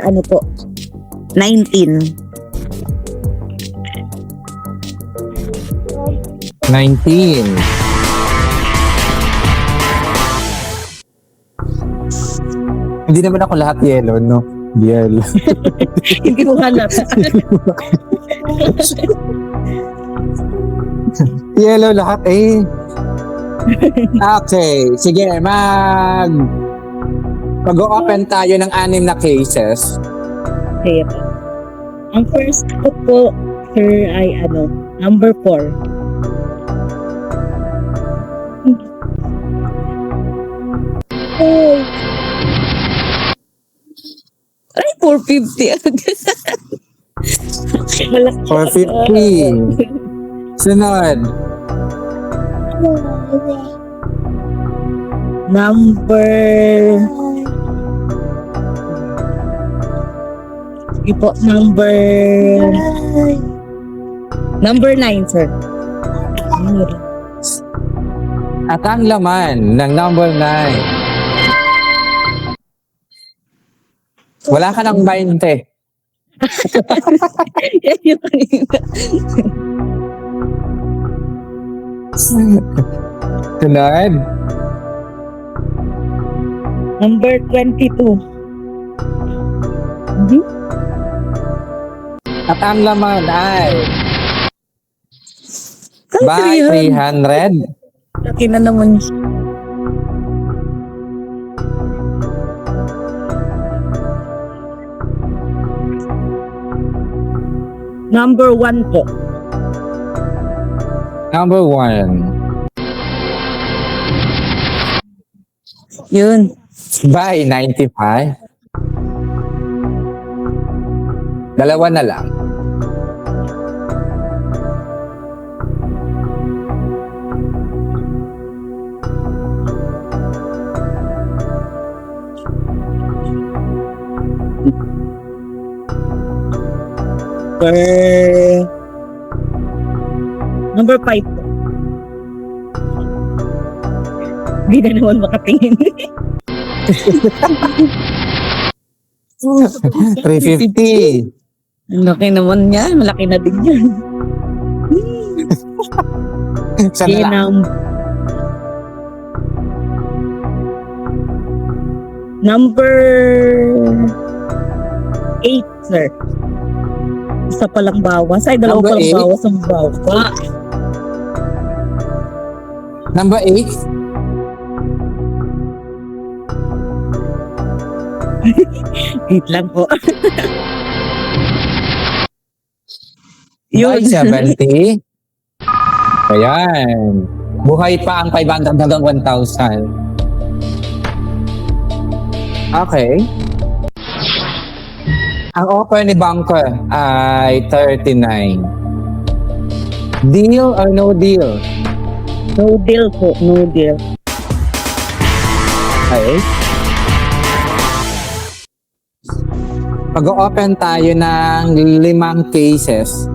ano po, 19. 19. Hindi naman ako lahat yellow, no? Yellow. Hindi mo halata. Yellow lahat eh. Okay, sige, mag-open tayo ng 6 na cases. Kaya po. Ang first ko po, sir, ay ano, number 4. Ay, 450 agad. Malaki. 450. Sunod. Number... Sige po, number 9, sir. At ang laman ng number 9. Wala ka ng 20. Yan yung kanina. Sunod. Number 22. At ang laman ay Ay, by 300. Laki na naman siya. Number 1 po. Number 1. Yun. By 95. Dalawa na lang. Number 5 po. Hindi na naman makatingin. 350. Ang laki naman niya. Malaki na din yan. Sana lang. Number 8, sir. Isa palang bawas. Ay, dalawa Number palang 8? bawas ang bawa. Number 8. Wait lang po. By Yun. 70. Ayan. Buhay pa ang 500 hanggang 1,000. Okay. Ang offer ni Bunker ay 39. Deal or no deal? No deal po. No deal. Okay. Mag-open tayo ng 5 cases.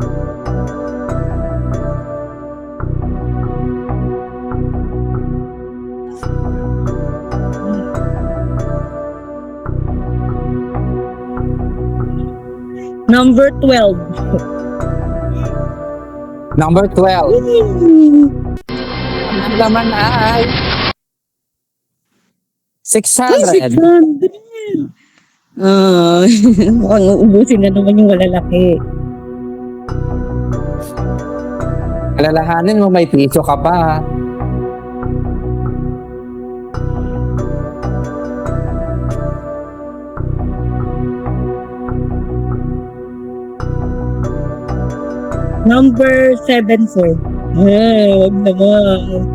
Number 12. Number 12. Ang laman ay 600. Mukhang uubusin na naman yung malalaki. Alalahanin mo, may piso ka pa. Number 7, sir. Wag naman.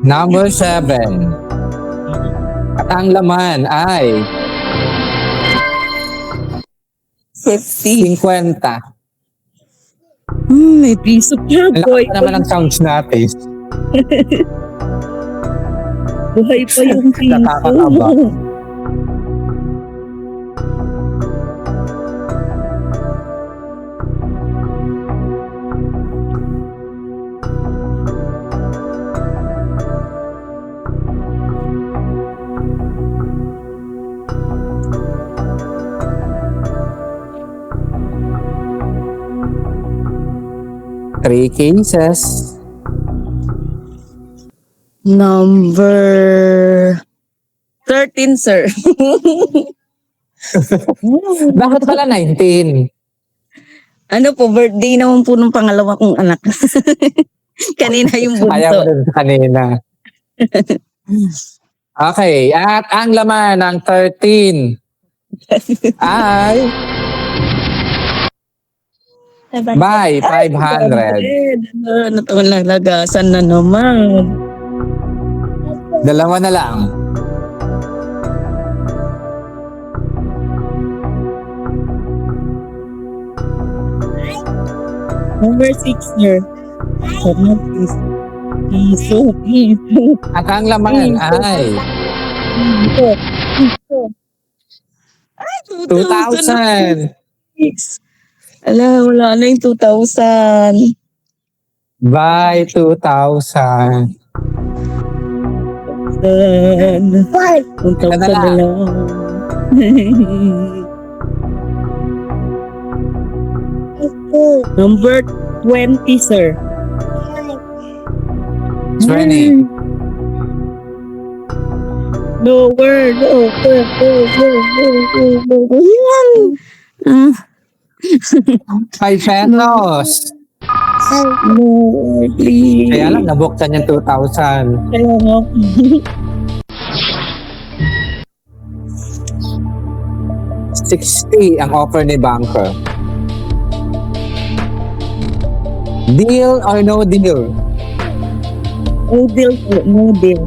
Number 7. At ang laman ay 50. 50. May piso pa, Ang boy. lakas pa naman ang sounds natin. Buhay pa yung piso. Nakakakaba. 3 cases. Number 13, sir. Bakit pala 19? Ano po, birthday naman po ng pangalawa kong anak. Kanina yung Ayaw mo bunso. rin sa kanina. Okay, at ang laman ng 13 ay by 500. Ano to, nalagasan na naman. Dalawa na lang. Number 6, sir. Sana, please. Piso. At ang laman ay Piso. Ay, 2,000 Ala, wala na yung 2,000. by 2,000. 1,000 na lang. Number 20, sir. 20. Lower. Yan. 5 pesos. Lower, please. Kaya lang, nabuksan yung 2,000. Kaya nga. 60 ang offer ni banker. Deal or no deal? No deal po, no deal.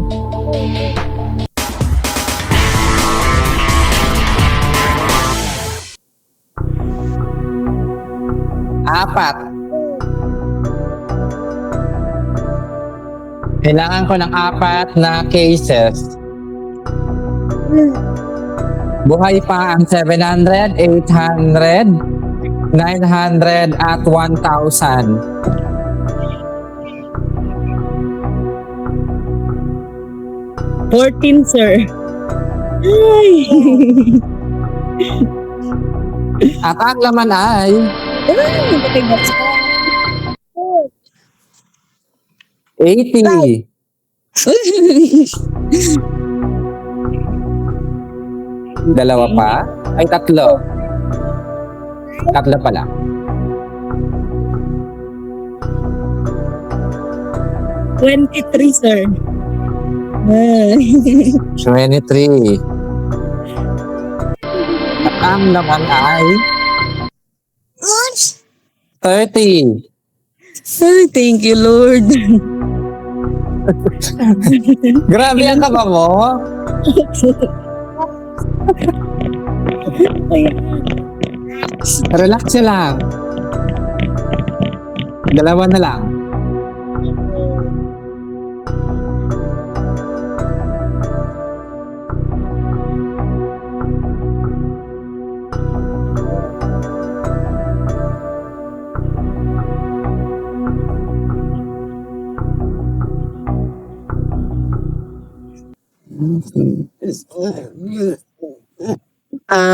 Apat. Kailangan ko ng 4 na cases. Buhay pa ang 700, 800, 900 at 1,000. $14, sir. Ay. At ang laman ay $80. Dalawa pa? Ay, 3. 3 pala. $23, sir. 23. At ang laman ay 30. Ay, thank you, Lord. Grabe ang kaba mo. Relax lang. Dalawa na lang.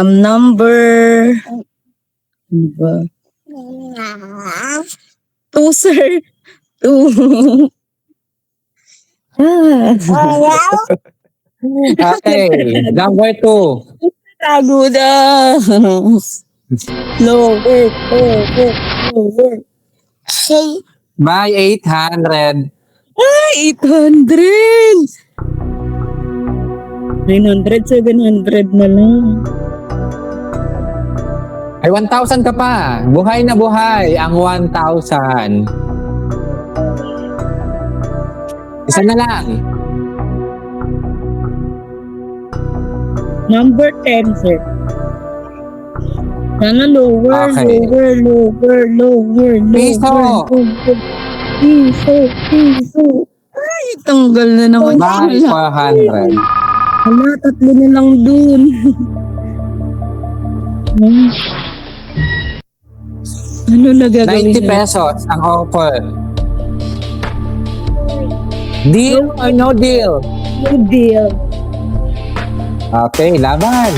Number ano ba? 2, sir. 2. Okay, number 2. Tago na. Lower. By 800. Ay, 800. 900, 700 na lang. Ay, 1,000 ka pa. Buhay na buhay ang 1,000. Isa na lang. Number 10, sir. Sana lower, Okay. lower. Piso. Piso. Ay, tanggal na naman. By 400. Hala, 3 na lang dun. Ano na gagawin 90 pesos ang offer. Deal or no deal? No deal. Okay, laban.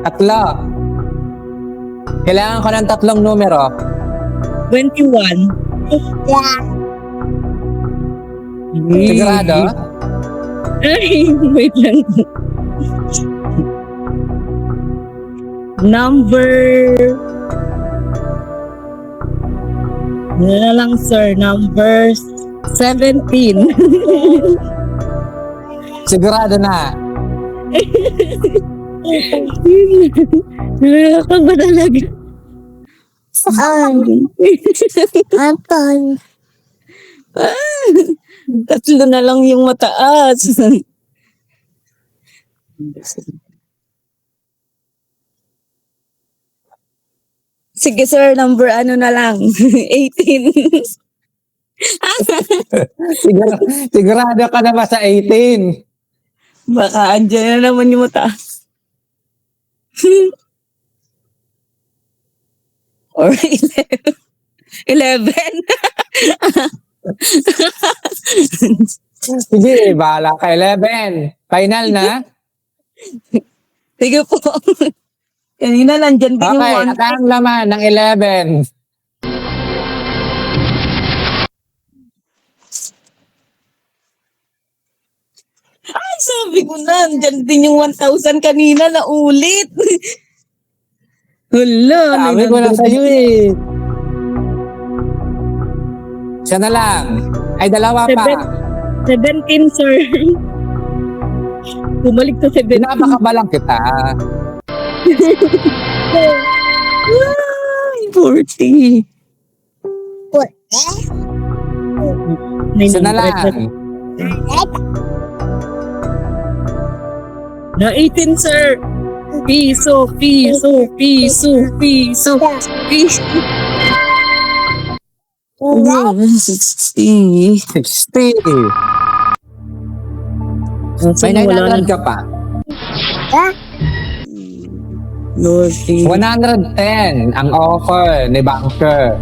Tatlo. Kailangan ko ng 3 numero. 21. Sigurado? Ay, wait lang. Number... Ano na lang, sir? Number 17. Sigurado na. Nakaka ba talaga? Apple. Tatlo na lang yung mataas. Sige sir, number ano na lang? 18. Sigurado ka na ba sa 18? Baka andyan na naman yung mataas. Or 11. 11. Sige, bahala ka. 11. Final na? Sige po. Kanina nandyan din yung Okay, one. at ang laman ng 11. Ay, sabi ko na, nandyan din yung 1,000 kanina na ulit. Hala, Sabi ko na sa'yo eh. Siya na lang. Ay, dalawa pa. 17, sir. Bumalik sa 17. Pinapakabalang kita. Ay, 40. Siya na lang. Na 18, sir. Piso, piso, piso, piso, piso. 60. 60. May 900 ka pa. Lordy. 110 ang offer ni banker.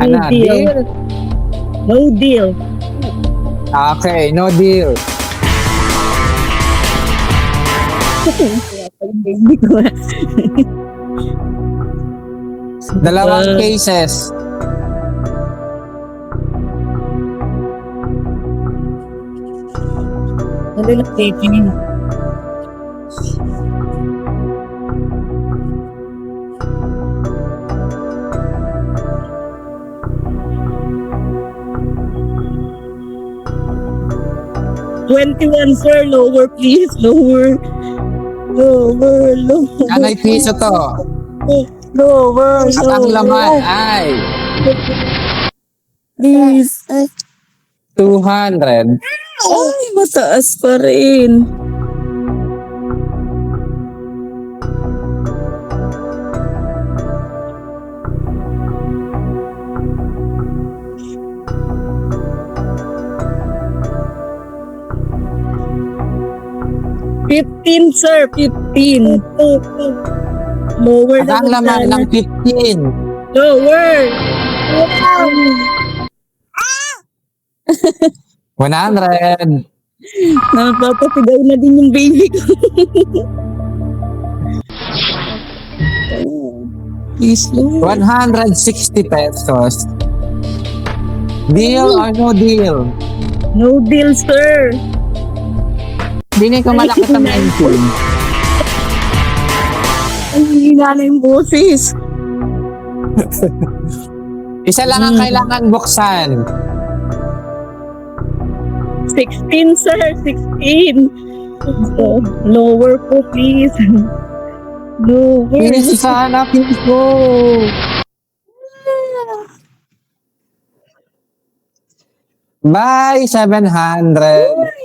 Ano, No deal. deal? No deal. Okay, no deal. Hindi ko. Dalawang cases. Ano lang taking? $21, sir. Lower, please. Lower. Lower, lower. Anay piso to. Lower, At ang laman ay Please. 200. Ay, mataas pa rin. $15, sir. 15. Lower At ang laman ng 15. Lower. 100. Napapasigaw na din yung baby ko. Please, Lord. 160 pesos. Deal or no deal? No deal, sir. Bini ko malaki sa 19. Ang hina na yung boses. Isa lang ang kailangan buksan. 16, sir. 16. So, lower po, please. Lower. Please sana, please go. Bye, 700.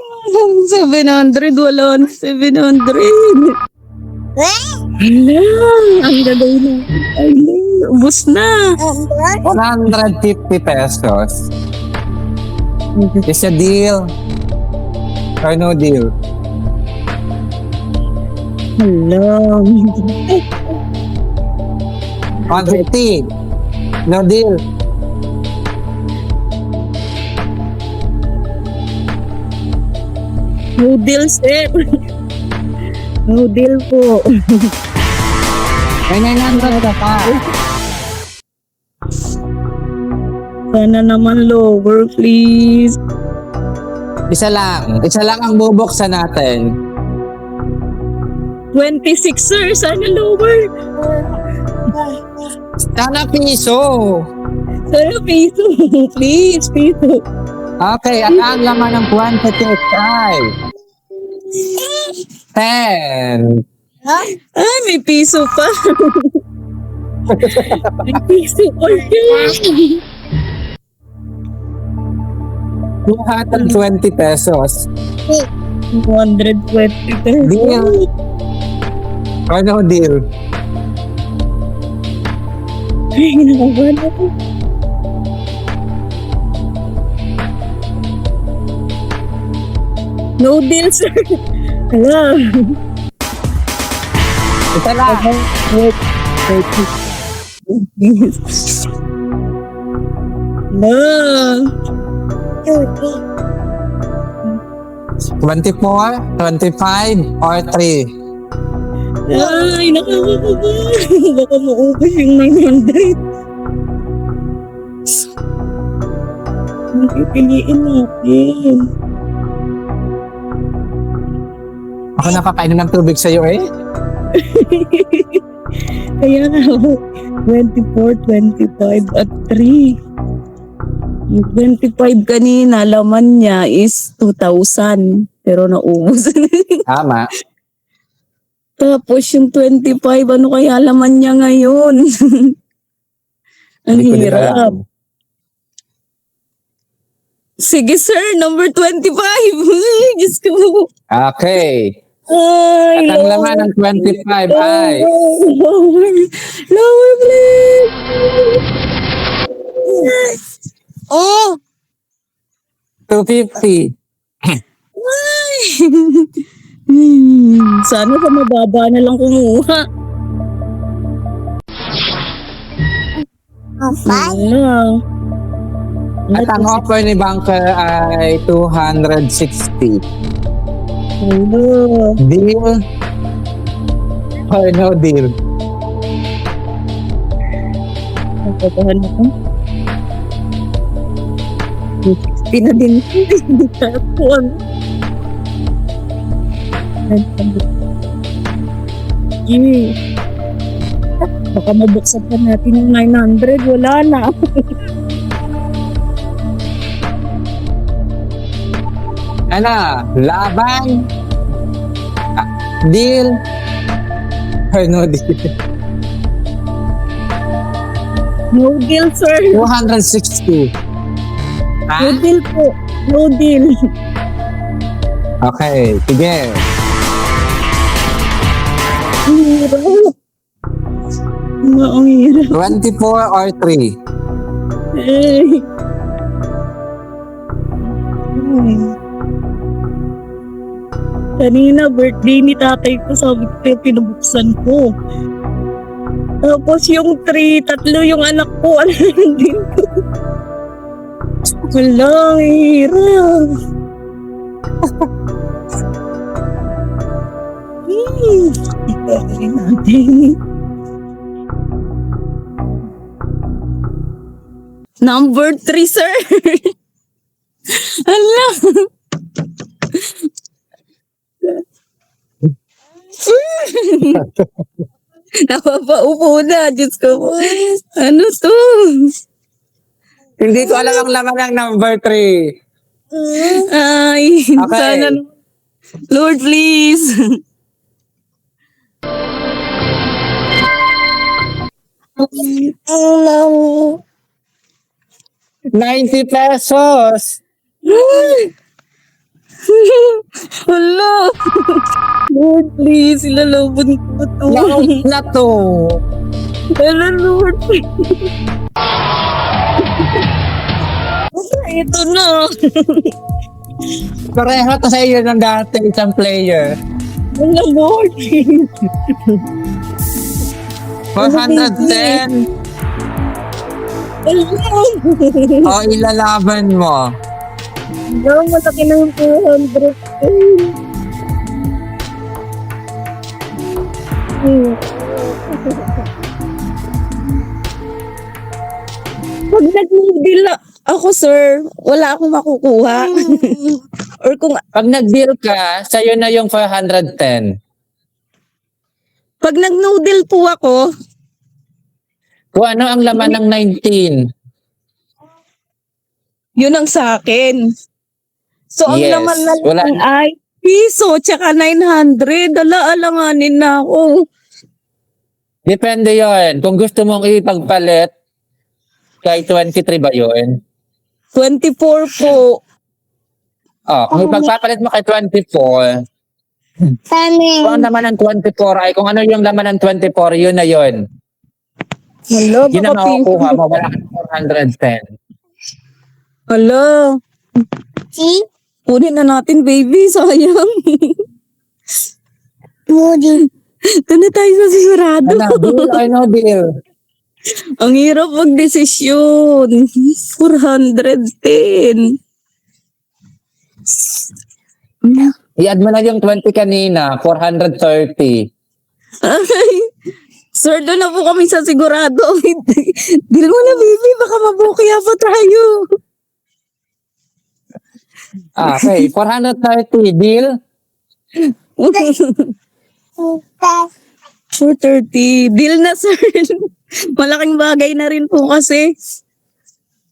700. Wala na 700. Hala. Ang gagawin na. Hala. Ubus na. 150 pesos. Is a deal or no deal? Hala. 150. No deal. No deal, sir. No deal po. May 900 ka pa. Sana naman lower, please. Isa lang ang bubuksan natin. 26, sir. Sana lower. Sana piso. Sana piso. Please, piso. Okay, at ang laman ng quantity ay 10. Ay, may piso pa. May piso pa. 220 pesos. 220 pesos. Deal. Ano deal? Ay, nakakabahan ako. No deal, sir. Hello. Ito lang. Wait. No. 24, 25, or 3? Ay, nakakabahan. Baka maubos yung 900. Ang pipiliin natin. Ako nakakainom ng tubig sa'yo eh. Kaya nga, 24, 25, at 3. Yung 25 kanina, laman niya is 2,000. Pero naubos. Tama. Tapos yung 25, ano kaya laman niya ngayon? Ang Hindi ko din hirap. alam. Sige sir, number 25. Diyos ko. Okay. Ay, At ang laman ng 25 ay Lower, please. Oh! 250. Ay! Sana sa mababa na lang kumuha. Wala. At ang offer ni Banker ay 260. Hello. Deal or no deal? Nagkakahan ako. 260 na din. Hindi ka ako. Baka mabuksan pa natin yung 900. Wala na. Ano? Laban? Deal or no deal? No deal, sir. 260. No Ha? deal po. No deal. Okay, sige. Ang hirap. Ang hirap. 24 or 3? Eh. Kanina, birthday ni tatay ko, sabi ko, pinabuksan ko. Tapos yung 3, tatlo yung anak ko, ano din ko. Wala, ang hirap. Ipagay natin. Number 3, sir. Hala. Napapaupo na, Diyos ko. Ano to? Hindi ko alam ang laman ng number 3. Ay, Okay. sana. Lord, please. Hello. 90 pesos. Hala. Lord, please, ilalabon ko to. Laot na to. Hala, Lord. Ito na. Pareho to sa iyo ng dati isang player. Hala, Lord. 410. Hala. O ilalaban mo. Hala, mataki na yung 200. Pag nag-deal ako, sir, wala akong makukuha. Or kung Pag nag-deal ka, sa'yo na yung 410. pag nag-noodle po ako, Kung ano ang laman ng 19. yun ang sa akin. So, ang Yes, laman na wala lang ay piso, tsaka 900. Alanganin na ako. Depende yon. Kung gusto mong ipagpalit, kay 23 ba yun? 24 po. Kung ipagpapalit mo kay 24, kung ang laman ng 24 ay kung ano yung laman ng 24, yun na yun. Hello, Yun ang baka makukuha mo, wala kang 410. Hello. See? Kunin na natin, baby. Sayang. Kunin. Ito na tayo sa sigurado. Ano, deal or no deal? Ang hirap mag-desisyon. 410. I-add mo na yung 20 kanina, 430. Ay, sir, doon na po kami sa sigurado. Deal mo na, baby. Baka mabukya pa tayo. Okay, 430, deal? 430. Deal na, sir. Malaking bagay na rin po kasi.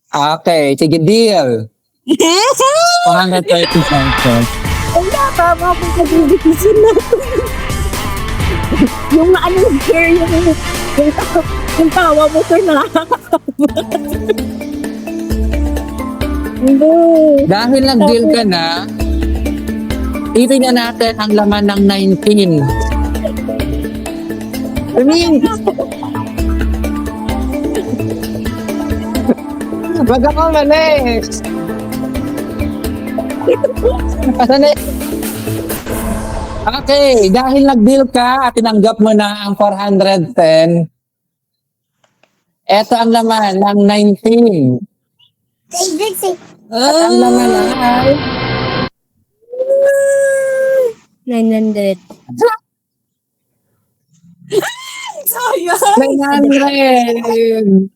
Okay, sige, deal. 430 pesos. Wala, tama po sa bibigyan natin. Yung ano, sir, yung tawa mo, sir, nakakatawa. Hindi. Dahil nag-deal ka na, titingnan natin ang laman ng 19. Wag ako malis. Okay, dahil nag-deal ka at tinanggap mo na ang 410, eto ang laman ng 19. At ang laman ay 900. Sayang. 900.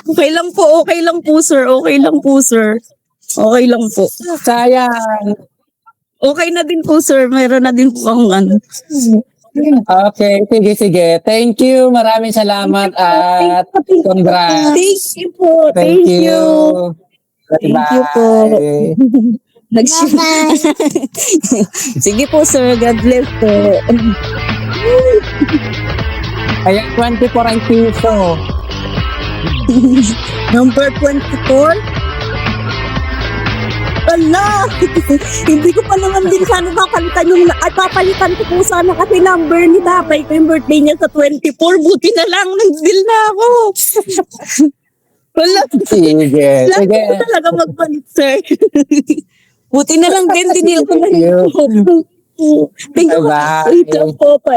Okay lang po, sir. Okay lang po, sir. Okay lang po. Sayang. Okay na din po, sir. Mayroon na din po akong ano. Okay, sige. Thank you. Maraming salamat at congrats. Thank you po. Thank you. Thank you po. Sige po, sir. God bless po. Kaya 24 ang piso. Number 24? Ala! Hindi ko pa naman din sana papalitan yung... At papalitan ko po sana kasi number ni tatay ko yung birthday niya sa 24. Buti na lang, nag-deal na ako. Wala. Sige. Lagi ko talaga magpalit, sir. Buti na lang din, dinil ko na Thank you. Thank you. Bye-bye. Wait lang po, pa.